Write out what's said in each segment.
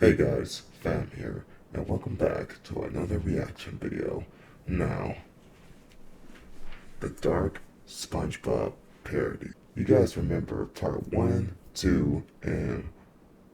Hey guys, Fam here, and welcome back to another reaction video. Now, the Dark SpongeBob parody. You guys remember part 1, 2, and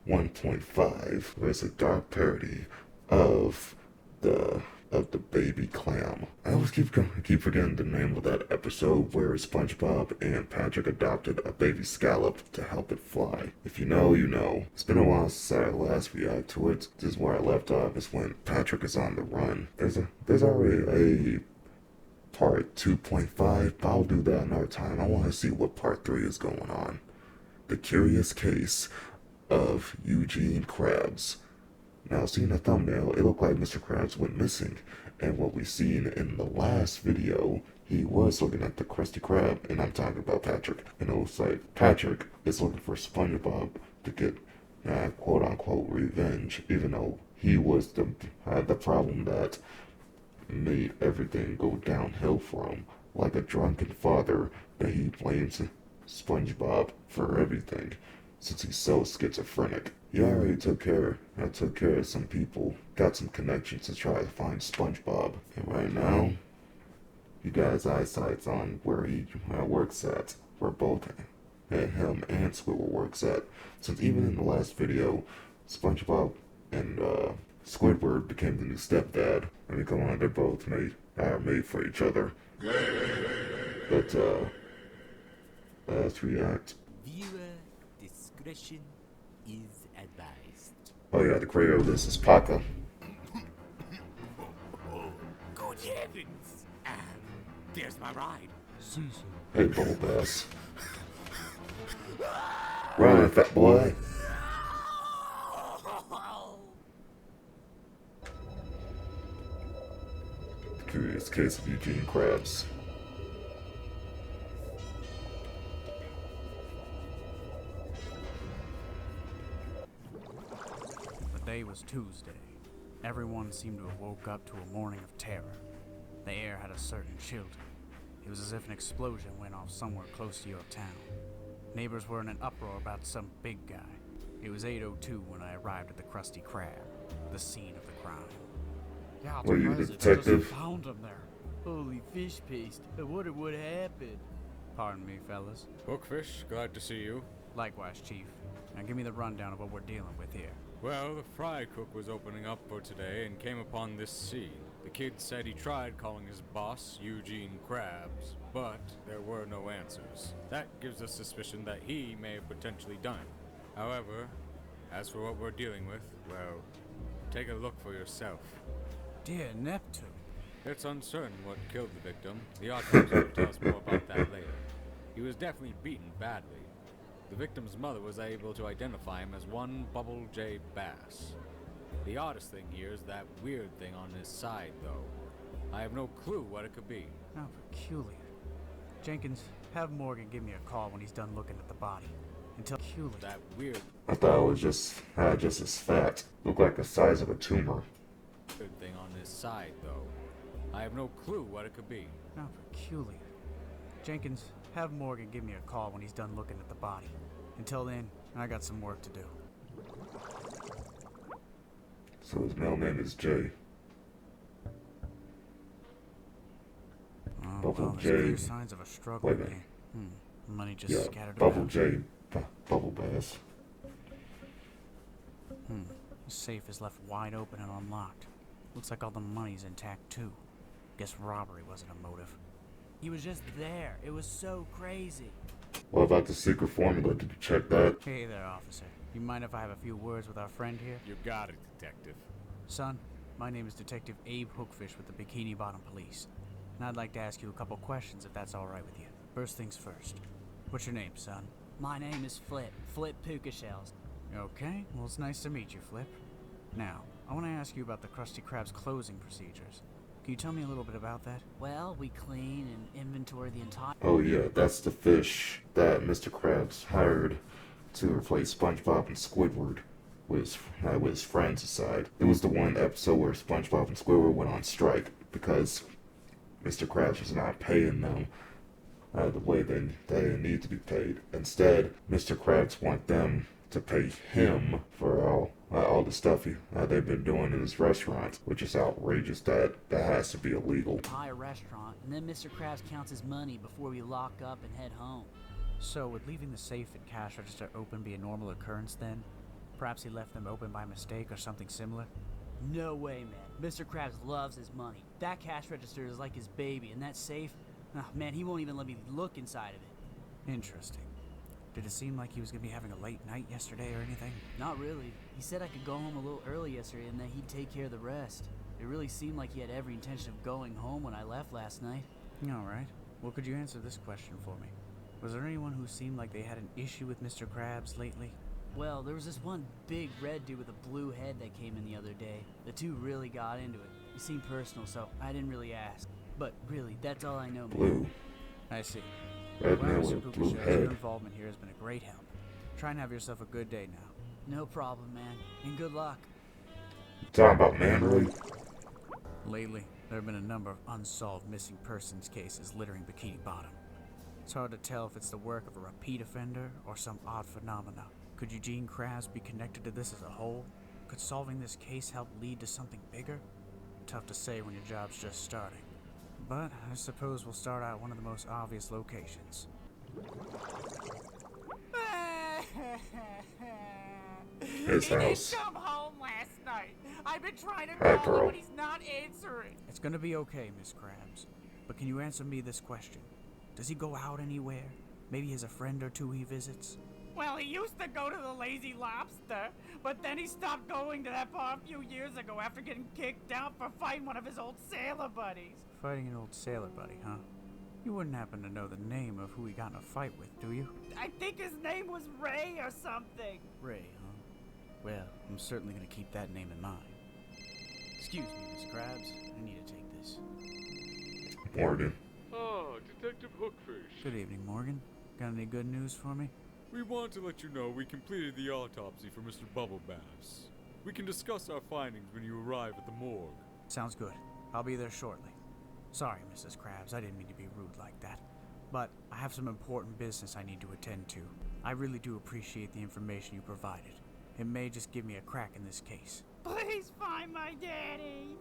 1.5, where it's a dark parody of the baby clam. I always keep forgetting the name of that episode where SpongeBob and Patrick adopted a baby scallop to help it fly. If you know, you know. It's been a while since I last reacted to it. This is where I left off, is when Patrick is on the run. There's already a part 2.5, but I'll do that another time. I want to see what part 3 is going on. The Kurious Kase of Eugene Krabs. Now, seeing the thumbnail, it looked like Mr. Krabs went missing, and what we seen in the last video, he was looking at the Krusty Krab, and I'm talking about Patrick. And it looks like Patrick is looking for SpongeBob to get, quote-unquote, revenge, even though he was had the problem that made everything go downhill for him, like a drunken father that he blames SpongeBob for everything, since he's so schizophrenic. He already took care of some people, got some connections to try to find SpongeBob. And right now, you got his eyesight's on where he works at, where both him and Squidward works at. Since even in the last video, SpongeBob and Squidward became the new stepdad. I mean, come on, they're both made for each other. But let's react. Viewer discretion is advised. Oh yeah, the creator of this is Paka. Good heavens! There's my ride. Hey, Bubble Bass. Run, fat boy. The Kurious Kase of Eugene Krabs. The day was Tuesday. Everyone seemed to have woke up to a morning of terror. The air had a certain chill to it. It was as if an explosion went off somewhere close to your town. Neighbors were in an uproar about some big guy. It was 8:02 when I arrived at the Krusty Krab, the scene of the crime. Yeah, Were you the detective? Found him there. Holy fish paste, I wonder what happened. Pardon me, fellas. Hookfish, glad to see you. Likewise, Chief. Now give me the rundown of what we're dealing with here. Well, the fry cook was opening up for today and came upon this scene. The kid said he tried calling his boss, Eugene Krabs, but there were no answers. That gives us suspicion that he may have potentially done it. However, as for what we're dealing with, well, take a look for yourself. Dear Neptune. It's uncertain what killed the victim. The autopsy will tell us more about that later. He was definitely beaten badly. The victim's mother was able to identify him as one Bubble J. Bass. The oddest thing here is that weird thing on his side, though. I have no clue what it could be. How peculiar. Jenkins, have Morgan give me a call when he's done looking at the body. Until peculiar. That weird I thought it was just as fat. Looked like the size of a tumor. thing on his side, though. I have no clue what it could be. How peculiar. Jenkins, have Morgan give me a call when he's done looking at the body. Until then, I got some work to do. So his middle name is Jay. Oh, Bubble well, there's J. clear signs of a struggle Wait a minute. here. Money just Yeah, scattered Bubble around. J. Bubble Bass. The safe is left wide open and unlocked. Looks like all the money's intact too. Guess robbery wasn't a motive. He was just there. It was so crazy. What about the secret formula? Did you check that? Hey there, officer. You mind if I have a few words with our friend here? You got it, detective. Son, my name is Detective Abe Hookfish with the Bikini Bottom Police. And I'd like to ask you a couple questions if that's alright with you. First things first. What's your name, son? My name is Flip Puka Shells. Okay, well it's nice to meet you, Flip. Now, I want to ask you about the Krusty Krab's closing procedures. Can you tell me a little bit about that? Well, we clean and inventory the entire... Oh yeah, that's the fish that Mr. Krabs hired to replace SpongeBob and Squidward with his friends aside. It was the one episode where SpongeBob and Squidward went on strike because Mr. Krabs was not paying them the way they need to be paid. Instead, Mr. Krabs want them to pay him for all the stuff they've been doing in his restaurant, which is outrageous. That has to be illegal. Buy a restaurant, and then Mr. Krabs counts his money before we lock up and head home. So would leaving the safe and cash register open be a normal occurrence then? Perhaps he left them open by mistake or something similar? No way, man. Mr. Krabs loves his money. That cash register is like his baby, and that safe, oh, man, he won't even let me look inside of it. Interesting. Did it seem like he was going to be having a late night yesterday or anything? Not really. He said I could go home a little early yesterday and that he'd take care of the rest. It really seemed like he had every intention of going home when I left last night. Alright. Well, could you answer this question for me? Was there anyone who seemed like they had an issue with Mr. Krabs lately? Well, there was this one big red dude with a blue head that came in the other day. The two really got into it. It seemed personal, so I didn't really ask. But really, that's all I know, man. Blue. I see. Red Well, man Mr. with a blue Poopa, your head. involvement here has been a great help. Try and have yourself a good day now. No problem, man. And good luck. You talking about Manly? Lately, there have been a number of unsolved missing persons cases littering Bikini Bottom. It's hard to tell if it's the work of a repeat offender or some odd phenomena. Could Eugene Krabs be connected to this as a whole? Could solving this case help lead to something bigger? Tough to say when your job's just starting. But I suppose we'll start out one of the most obvious locations. His He didn't house. come home last night. I've been trying to Hi, call him, bro. but he's not answering. It's gonna be okay, Miss Krabs. But can you answer me this question? Does he go out anywhere? Maybe he has a friend or two he visits? Well, he used to go to the Lazy Lobster, but then he stopped going to that bar a few years ago after getting kicked out for fighting one of his old sailor buddies. Fighting an old sailor buddy, huh? You wouldn't happen to know the name of who he got in a fight with, do you? I think his name was Ray or something. Ray, huh? Well, I'm certainly gonna keep that name in mind. Excuse me, Miss Krabs. I need to take this. Morgan. Ah, Detective Hookfish. Good evening, Morgan. Got any good news for me? We want to let you know we completed the autopsy for Mr. Bubblebass. We can discuss our findings when you arrive at the morgue. Sounds good. I'll be there shortly. Sorry, Mrs. Krabs, I didn't mean to be rude like that. But I have some important business I need to attend to. I really do appreciate the information you provided. It may just give me a crack in this case. Please find my daddy.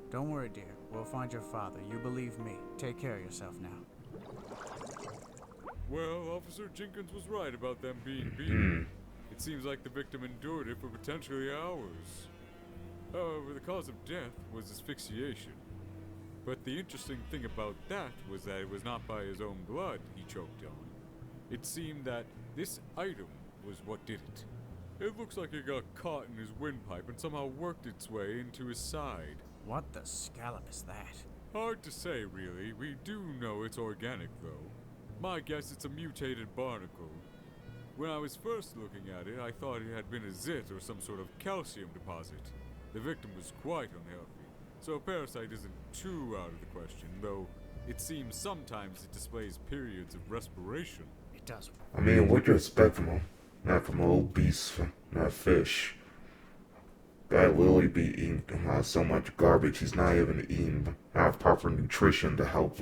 Don't worry, dear. We'll find your father. You believe me. Take care of yourself now. Well, Officer Jenkins was right about them being beaten. It seems like the victim endured it for potentially hours. However, the cause of death was asphyxiation. But the interesting thing about that was that it was not by his own blood he choked on. It seemed that this item was what did it. It looks like it got caught in his windpipe and somehow worked its way into his side. What the scallop is that? Hard to say, really. We do know it's organic, though. My guess it's a mutated barnacle. When I was first looking at it, I thought it had been a zit or some sort of calcium deposit. The victim was quite unhealthy, so a parasite isn't too out of the question, though it seems sometimes it displays periods of respiration. It does. I mean, what do you expect from him? Not from a little beast, not fish. Guy literally be eating so much garbage, he's not even eating proper nutrition to help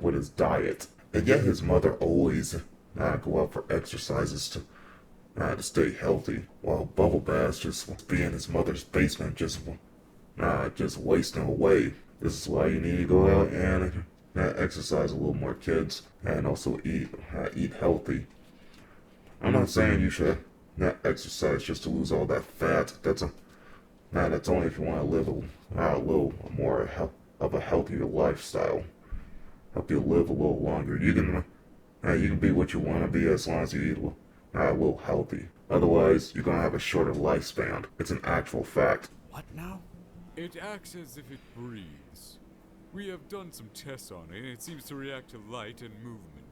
with his diet. And yet his mother always go out for exercises to stay healthy, while Bubble Bass just be in his mother's basement just wasting away. This is why you need to go out and exercise a little more, kids, and also eat healthy. I'm not saying you should not exercise just to lose all that fat. That's only if you want to live a little more of a healthier lifestyle. Help you live a little longer. You can be what you want to be as long as you eat a little healthy. Otherwise, you're gonna have a shorter lifespan. It's an actual fact. What now? It acts as if it breathes. We have done some tests on it, and it seems to react to light and movement.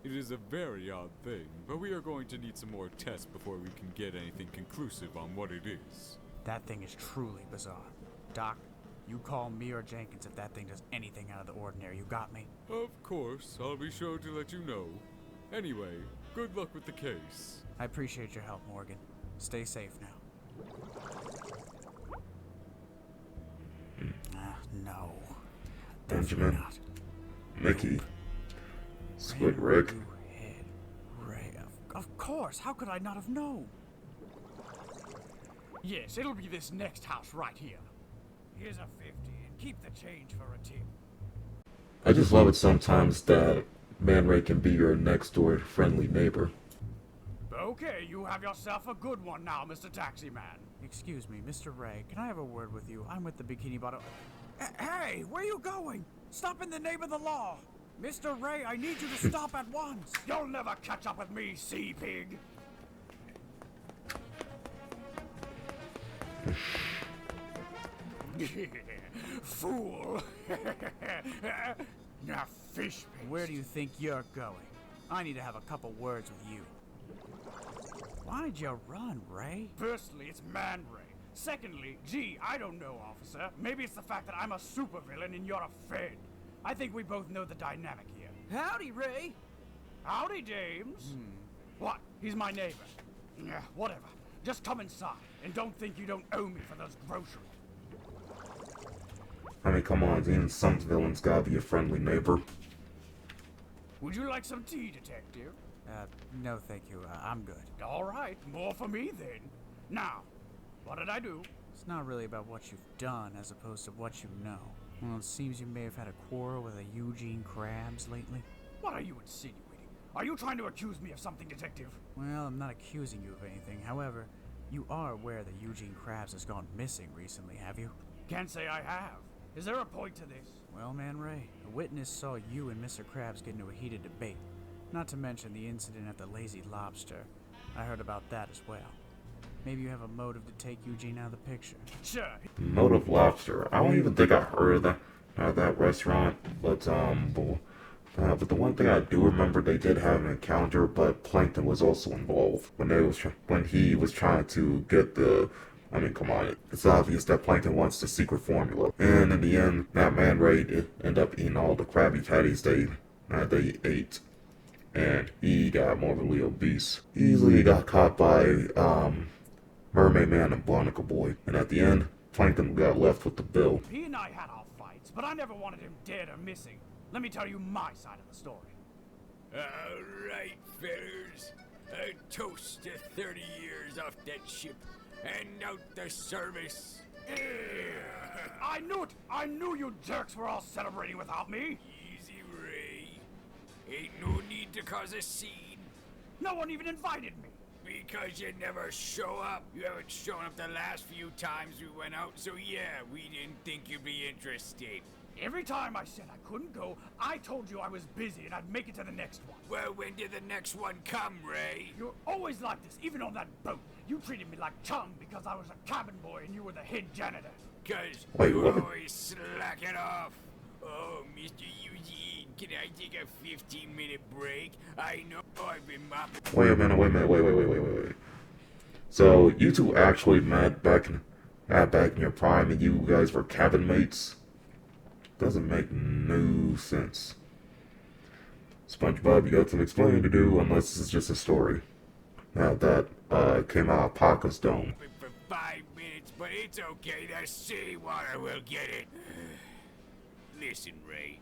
It is a very odd thing, but we are going to need some more tests before we can get anything conclusive on what it is. That thing is truly bizarre. Doc, you call me or Jenkins if that thing does anything out of the ordinary. You got me? Of course, I'll be sure to let you know. Anyway, good luck with the case. I appreciate your help, Morgan. Stay safe now. No. Benjamin. Definitely not. Mickey. Squid Rick. Blue head. Ray. Of course. How could I not have known? Yes, it'll be this next house right here. Here's a 50, and keep the change for a tip. I just love it sometimes that Man Ray can be your next door friendly neighbor. Okay, you have yourself a good one now, Mr. Taxi Man. Excuse me, Mr. Ray, can I have a word with you? I'm with the Bikini Bottom. Hey, where you going? Stop in the name of the law. Mr. Ray, I need you to stop at once. You'll never catch up with me, sea pig. Fool. Now, fish pig. Where do you think you're going? I need to have a couple words with you. Why'd you run, Ray? Firstly, it's Man Ray. Secondly, gee, I don't know, officer. Maybe it's the fact that I'm a supervillain and you're a Fed. I think we both know the dynamic here. Howdy, Ray. Howdy, James. What? He's my neighbor. Yeah, whatever. Just come inside, and don't think you don't owe me for those groceries. I mean, come on, even some villains gotta be a friendly neighbor. Would you like some tea, detective? No thank you, I'm good. All right, more for me then. Now, what did I do? It's not really about what you've done as opposed to what you know. Well, it seems you may have had a quarrel with a Eugene Krabs lately. What are you insinuating? Are you trying to accuse me of something, detective? Well, I'm not accusing you of anything. However, you are aware that Eugene Krabs has gone missing recently, have you? Can't say I have. Is there a point to this? Well, Man Ray, a witness saw you and Mr. Krabs get into a heated debate. Not to mention the incident at the Lazy Lobster. I heard about that as well. Maybe you have a motive to take Eugene out of the picture. Sure. Motive Lobster. I don't even think I heard of that restaurant, but the one thing I do remember, they did have an encounter, but Plankton was also involved when he was trying to get the. I mean, come on, it's obvious that Plankton wants the secret formula, and in the end, that Man Ray ended up eating all the Krabby Patties they ate, and he got morbidly obese. Easily got caught by Mermaid Man and Barnacle Boy, and at the end, Plankton got left with the bill. He and I had our fights, but I never wanted him dead or missing. Let me tell you my side of the story. Alright, fellas. A toast to 30 years off that ship and out the service. I knew it! I knew you jerks were all celebrating without me! Easy, Ray. Ain't no need to cause a scene. No one even invited me! Because you never show up. You haven't shown up the last few times we went out, so yeah, we didn't think you'd be interested. Every time I said I couldn't go, I told you I was busy and I'd make it to the next one. Well, when did the next one come, Ray? You're always like this, even on that boat. You treated me like chum because I was a cabin boy and you were the head janitor. 'Cause Wait, you what? always slack it off. Oh, Mr. Eugene, can I take a 15-minute break? I know I've been mopping. Wait a minute, wait. So, you two actually met back in your prime and you guys were cabin mates? Doesn't make no sense. SpongeBob, you got some explaining to do unless this is just a story. Now that came out of Paca's dome. For 5 minutes, but it's okay. The city water will get it. Listen, Ray.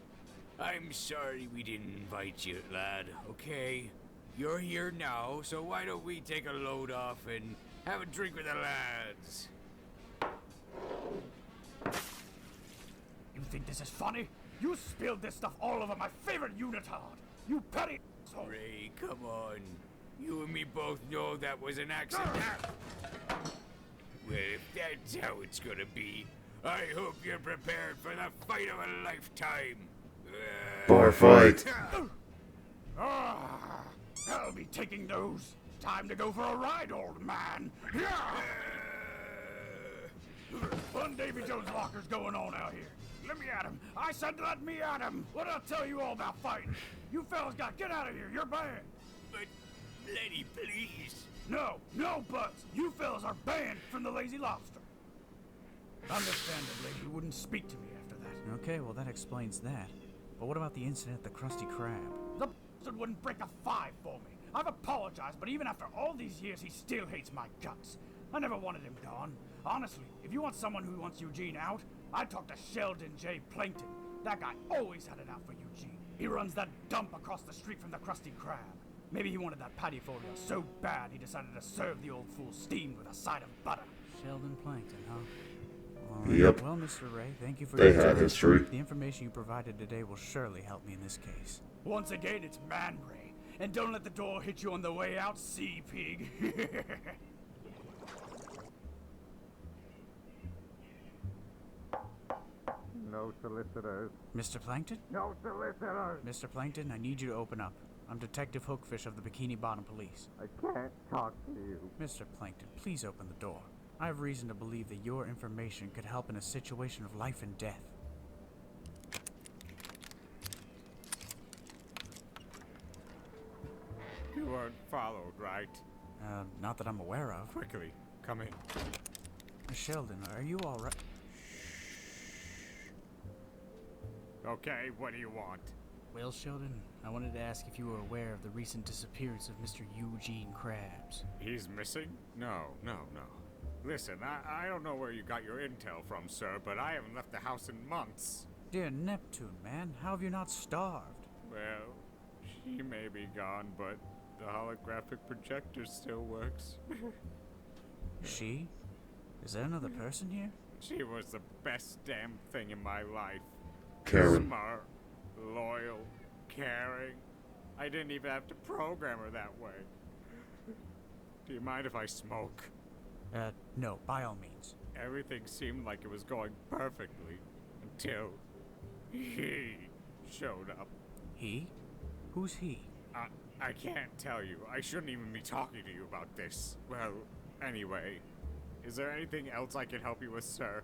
I'm sorry we didn't invite you, lad, okay? You're here now, so why don't we take a load off and have a drink with the lads? You think this is funny? You spilled this stuff all over my favorite unitard! You petty asshole! Ray, come on. You and me both know that was an accident. Well, if that's how it's gonna be, I hope you're prepared for the fight of a lifetime. Bar fight. I'll be taking those. Time to go for a ride, old man. Fun Davy Jones lockers going on out here. Let me at him. I said let me at him. What'd I tell you all about fighting? You fellas gotta get out of here. You're banned. But, Lenny, please. No buts. You fellas are banned from the Lazy Lobster. Understandably, you wouldn't speak to me after that. Okay, well that explains that. But what about the incident at the Krusty Krab? The bastard wouldn't break a 5 for me. I've apologized, but even after all these years, he still hates my guts. I never wanted him gone. Honestly, if you want someone who wants Eugene out, I'd talk to Sheldon J. Plankton. That guy always had it out for Eugene. He runs that dump across the street from the Krusty Krab. Maybe he wanted that patty folio so bad he decided to serve the old fool steamed with a side of butter. Sheldon Plankton, huh? All right. Yep. Well, Mr. Ray, thank you for They your had time. history. The information you provided today will surely help me in this case. Once again, it's Man Ray. And don't let the door hit you on the way out, sea pig. No solicitors. Mr. Plankton? No solicitors! Mr. Plankton, I need you to open up. I'm Detective Hookfish of the Bikini Bottom Police. I can't talk to you. Mr. Plankton, please open the door. I have reason to believe that your information could help in a situation of life and death. You weren't followed, right? Not that I'm aware of. Quickly, come in. Sheldon, are you alright? Okay, what do you want? Well, Sheldon, I wanted to ask if you were aware of the recent disappearance of Mr. Eugene Krabs. He's missing? No. Listen, I don't know where you got your intel from, sir, but I haven't left the house in months. Dear Neptune, man, how have you not starved? Well, she may be gone, but the holographic projector still works. She? Is there another person here? She was the best damn thing in my life. Karen. Smart, loyal, caring. I didn't even have to program her that way. Do you mind if I smoke? No, by all means. Everything seemed like it was going perfectly until he showed up. He? Who's he? I can't tell you. I shouldn't even be talking to you about this. Well, anyway, is there anything else I can help you with, sir?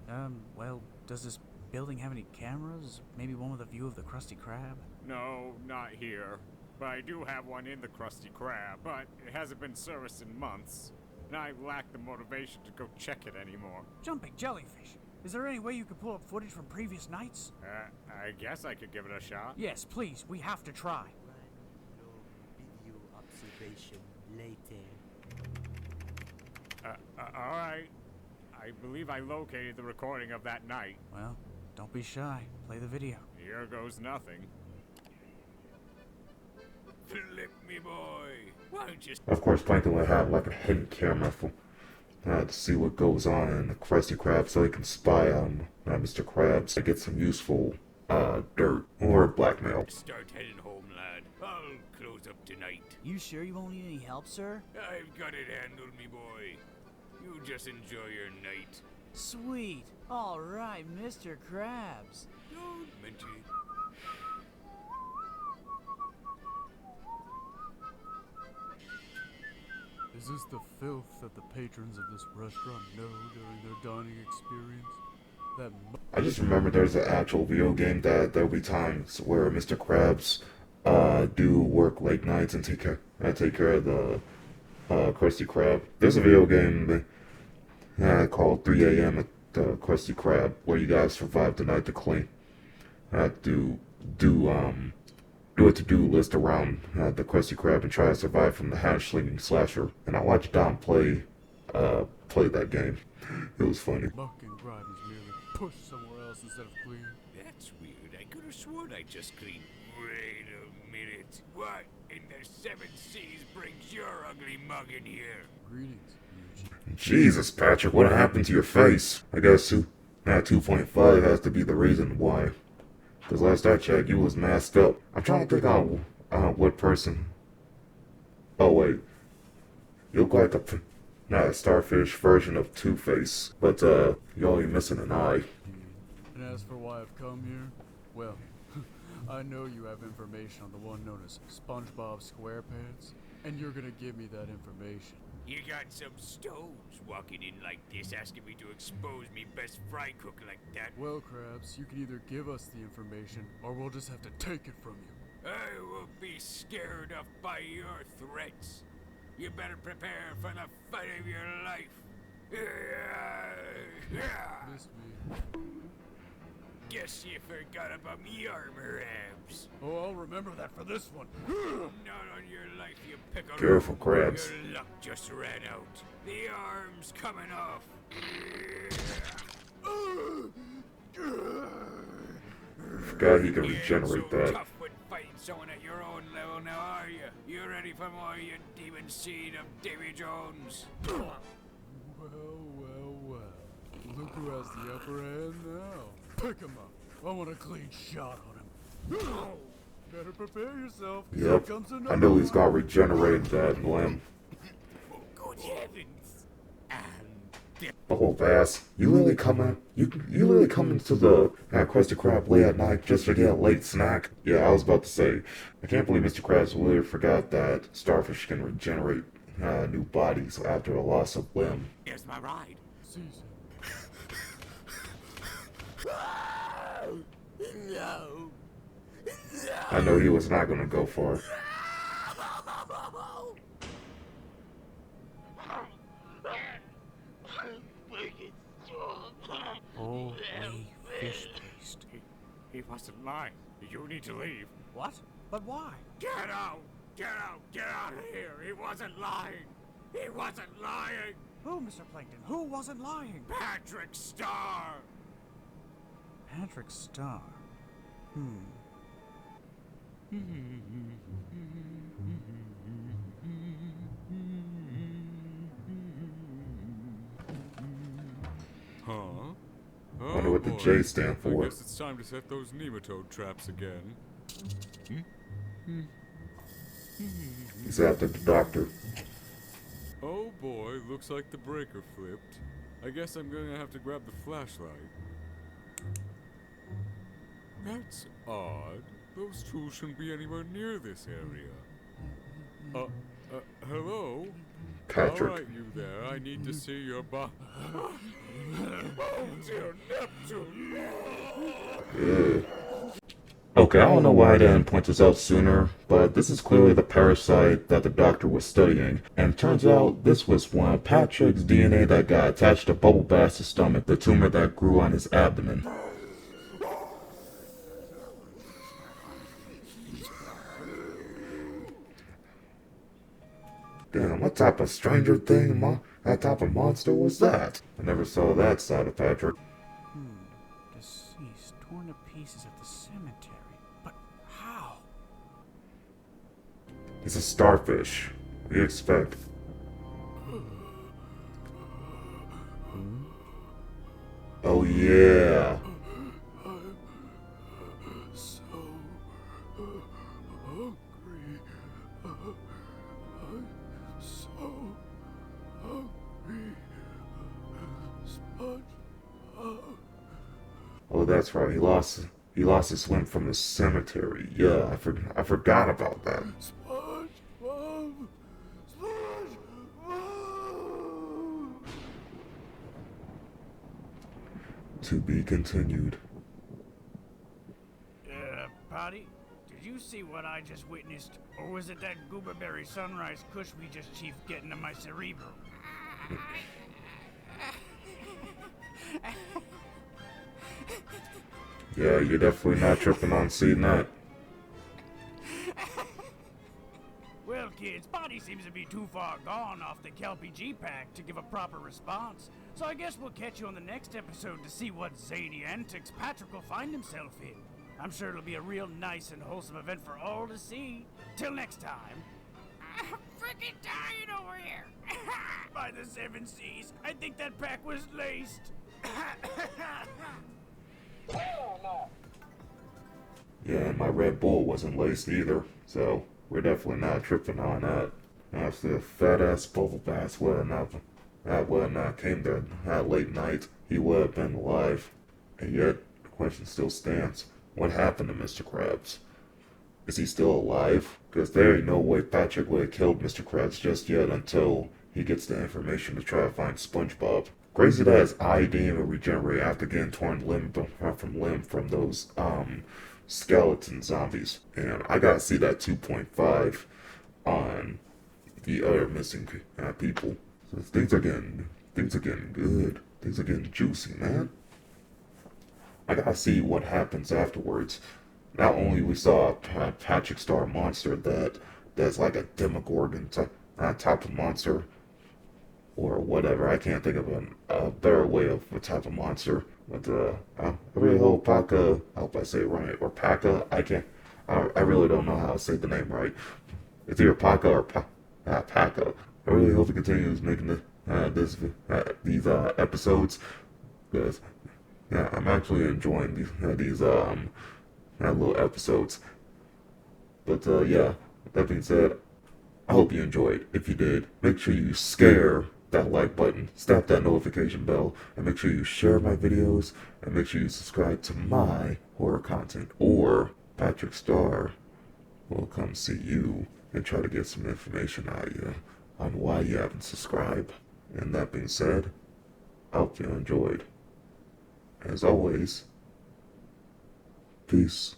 Well, does this building have any cameras? Maybe one with a view of the Krusty Krab? No, not here. But I do have one in the Krusty Krab, but it hasn't been serviced in months. And I lack the motivation to go check it anymore. Jumping jellyfish! Is there any way you could pull up footage from previous nights? I guess I could give it a shot. Yes, please. We have to try. Video observation later. Alright. I believe I located the recording of that night. Well, don't be shy. Play the video. Here goes nothing. Flip me, boy. Why don't you Of course, Plankton would have like a hidden camera for to see what goes on in the Krusty Krab so he can spy on Mr. Krabs to get some useful dirt or blackmail. start heading home, lad? I'll close up tonight. You sure you won't need any help, sir? I've got it handled, me boy. You just enjoy your night. Sweet. All right, Mr. Krabs. Don't mention it. Is this the filth that the patrons of this restaurant know during their dining experience? That I just remember there's an actual video game that there'll be times where Mr. Krabs do work late nights and take care of the Krusty Krab. There's a video game called 3 a.m. at the Krusty Krab where you guys survive the night to clean. Do a to-do list around the Krusty Krab and try to survive from the hand-slinging slasher. And I watched Don play that game. It was funny. muck and grime is merely pushed somewhere else instead of clean. That's weird. I could have sworn I just cleaned. Wait a minute. What in the seven seas brings your ugly mug in here? Greetings, Eugene. Jesus, Patrick, what happened to your face? I guess 2.5 has to be the reason why. Because last I checked, you was masked up. I'm trying to think on what person. Oh, wait. You look like a starfish version of Two-Face. But, you're only missing an eye. And as for why I've come here, well, I know you have information on the one known as SpongeBob SquarePants, and you're gonna give me that information. You got some stones walking in like this, asking me to expose me best fry cook like that. Well, Krabs, you can either give us the information, or we'll just have to take it from you. I will be scared off by your threats. You better prepare for the fight of your life. Miss me. Guess you forgot about me armor abs. Oh, I'll remember that for this one. Not on your life, you pickle. Careful, Krabs. Your luck just ran out. The arm's coming off. Forgot he can You ain't regenerate so that. tough when fighting someone at your own level now, are you? You ready for more, you demon seed of Davy Jones? Well. Look who has the upper hand now. Pick him up. I want a clean shot on him. Better prepare yourself. Here Yep. comes I another know he's one. got regenerated that limb. Good heavens. Oh, Vass, you really coming to the Krusty Krab late at night just to get a late snack? Yeah, I was about to say, I can't believe Mr. Krabs really forgot that starfish can regenerate new bodies after a loss of limb. Here's my ride. Season. No. I know he was not gonna go for it. Holy fish paste. He wasn't lying. You need to leave. What? But why? Get out! Get out! Get out of here! He wasn't lying! He wasn't lying! Who, Mr. Plankton? Who wasn't lying? Patrick Star! Patrick Star. Huh? Oh, Wonder what the boy. J stand I for. guess it's time to set those nematode traps again. He's after the doctor. Oh boy, looks like the breaker flipped. I guess I'm gonna have to grab the flashlight. That's odd. Those tools shouldn't be anywhere near this area. Hello? Patrick. Alright, you there. I need to see your Oh dear Neptune! Yeah. Okay, I don't know why I didn't point this out sooner, but this is clearly the parasite that the doctor was studying. And it turns out this was one of Patrick's DNA that got attached to Bubble Bass's stomach, the tumor that grew on his abdomen. Damn, what type of stranger thing, that type of monster was that? I never saw that side of Patrick. Deceased, torn to pieces at the cemetery. But how? He's a starfish. What do you expect? Oh yeah. So hungry. I'm so hungry. SpongeBob. Oh, that's right. He lost his limb from the cemetery. Yeah, I forgot about that. SpongeBob. SpongeBob. To be continued. Potty, did you see what I just witnessed? Or was it that gooberberry sunrise kush we just chiefed getting to my cerebrum? Yeah, you're definitely not tripping on seeing that. Well, kids, Potty seems to be too far gone off the Kelpie G-Pack to give a proper response. So I guess we'll catch you on the next episode to see what zany antics Patrick will find himself in. I'm sure it'll be a real nice and wholesome event for all to see. Till next time. I'm freaking dying over here. By the seven seas, I think that pack was laced. Yeah, and my Red Bull wasn't laced either, so we're definitely not tripping on that. If the fat ass Bubble Bass would not came there at late night, he would have been alive. And yet, the question still stands. What happened to Mr. Krabs? Is he still alive? Because there ain't no way Patrick would have killed Mr. Krabs just yet until he gets the information to try to find SpongeBob. Crazy that his eye didn't even regenerate after getting torn limb from those skeleton zombies. And I gotta see that 2.5 on the other missing people. So things are getting good. Things are getting juicy, man. I gotta see what happens afterwards. Not only we saw a Patrick Star monster that's like a Demogorgon type of monster, or whatever. I can't think of a better way of a type of monster. But I really hope Paka, I hope I say it right, or Paka. I really don't know how to say the name right. It's either Paka or Paka. I really hope he continues making these episodes. because yeah, I'm actually enjoying these little episodes. But yeah, that being said, I hope you enjoyed. If you did, make sure you scare that like button, tap that notification bell, and make sure you share my videos, and make sure you subscribe to my horror content, or Patrick Starr will come see you and try to get some information out of you on why you haven't subscribed. And that being said, I hope you enjoyed. As always, peace.